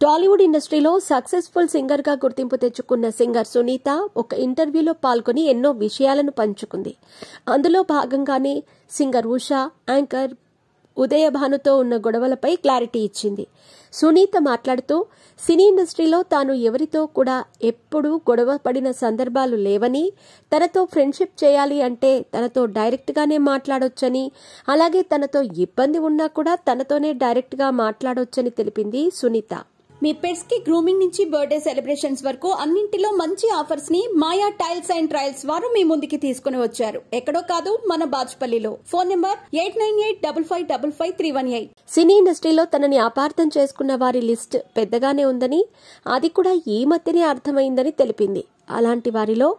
టాలీవుడ్ ఇండస్ట్రీలో successful singer గా గుర్తింపు తెచ్చుకున్న సింగర్ సునీత ఒక ఇంటర్వ్యూలో పాల్గొని ఎన్నో విషయాలను పంచుకుంది. అందులో భాగంగానే సింగర్ ఉషా, యాంకర్ ఉదయభానుతో ఉన్న గొడవలపై క్లారిటీ ఇచ్చింది. సునీత మాట్లాడుతూ సినీ ఇండస్ట్రీలో తాను ఎవరితో కూడా ఎప్పుడూ గొడవ పడిన సందర్భాలు లేవని, తనతో ఫ్రెండ్షిప్ చేయాలి అంటే తనతో డైరెక్ట్ గానే మాట్లాడొచ్చని, అలాగే తనతో ఇబ్బంది ఉన్నా కూడా తనతోనే డైరెక్ట్ గా మాట్లాడొచ్చని తెలిపింది సునీత. మీ పెట్స్ కి గ్రూమింగ్ నుంచి బర్త్డే సెలబ్రేషన్స్ వరకు అన్నింటిలో మంచి ఆఫర్స్ ని మాయా టైల్స్ అండ్ ట్రయల్స్ వారు మీ ముందుకి తీసుకుని వచ్చారు. ఎక్కడో కాదు, మన బాజ్పల్లిలో. Phone number 8985555318. సినీ ఇండస్ట్రీలో తనని అపార్థం చేసుకున్న వారి లిస్ట్ పెద్దగానే ఉందని, అది కూడా ఈ మధ్యనే అర్థమైందని తెలిపింది. అలాంటి వారిలో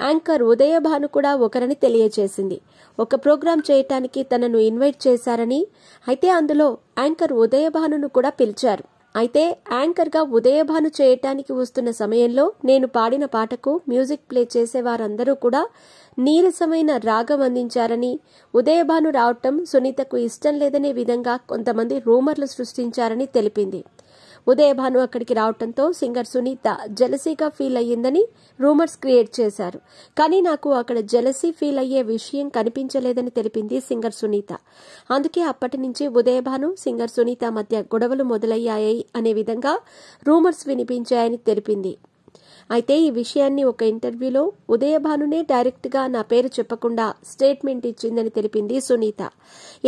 యాంకర్ ఉదయభాను కూడా ఒకరని తెలియజేసింది. ఒక ప్రోగ్రాం చేయటానికి తనను ఇన్వైట్ చేశారని, అయితే అందులో యాంకర్ ఉదయభానును కూడా పిలిచారు. అయితే యాంకర్ గా ఉదయభాను చేయటానికి వస్తున్న సమయంలో నేను పాడిన పాటకు మ్యూజిక్ ప్లే చేసేవారందరూ కూడా నీరసమైన రాగం అందించారని, ఉదయభాను రావటం సునీతకు ఇష్టం లేదనే విధంగా కొంతమంది రూమర్లు సృష్టించారని తెలిపింది. ఉదయభాను అక్కడికి రావటంతో సింగర్ సునీత జెలసీగా ఫీల్ అయ్యిందని రూమర్స్ క్రియేట్ చేశారు. కానీ నాకు అక్కడ జెలసీ ఫీల్ అయ్యే విషయం కనిపించలేదని తెలిపింది సింగర్ సునీత. అందుకే అప్పటి నుంచి ఉదయభాను, సింగర్ సునీత మధ్య గొడవలు మొదలయ్యాయి అనే విధంగా రూమర్స్ వినిపించాయని తెలిపింది. అయితే ఈ విషయాన్ని ఒక ఇంటర్వ్యూలో ఉదయభానునే డైరెక్ట్ గా నా పేరు చెప్పకుండా స్టేట్మెంట్ ఇచ్చిందని తెలిపింది సునీత.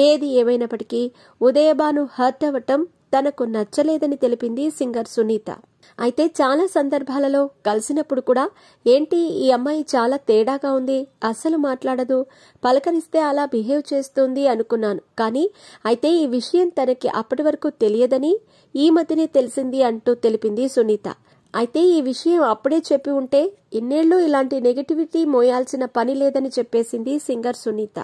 ఏది ఏమైనప్పటికీ ఉదయభాను హర్ట్ అవ్వటం తనకు నచ్చలేదని తెలిపింది సింగర్ సునీత. అయితే చాలా సందర్భాలలో కలిసినప్పుడు కూడా ఏంటి ఈ అమ్మాయి చాలా తేడాగా ఉంది, అస్సలు మాట్లాడదు, పలకరిస్తే అలా బిహేవ్ చేస్తుంది అనుకున్నాను. కానీ అయితే ఈ విషయం తనకి అప్పటి వరకు తెలియదని ఈ మధ్యనే తెలిసింది అంటూ తెలిపింది సునీత. అయితే ఈ విషయం అప్పుడే చెప్పి ఉంటే ఇన్నేళ్లు ఇలాంటి నెగటివిటీ మోయాల్సిన పని లేదని చెప్పేసింది సింగర్ సునీత.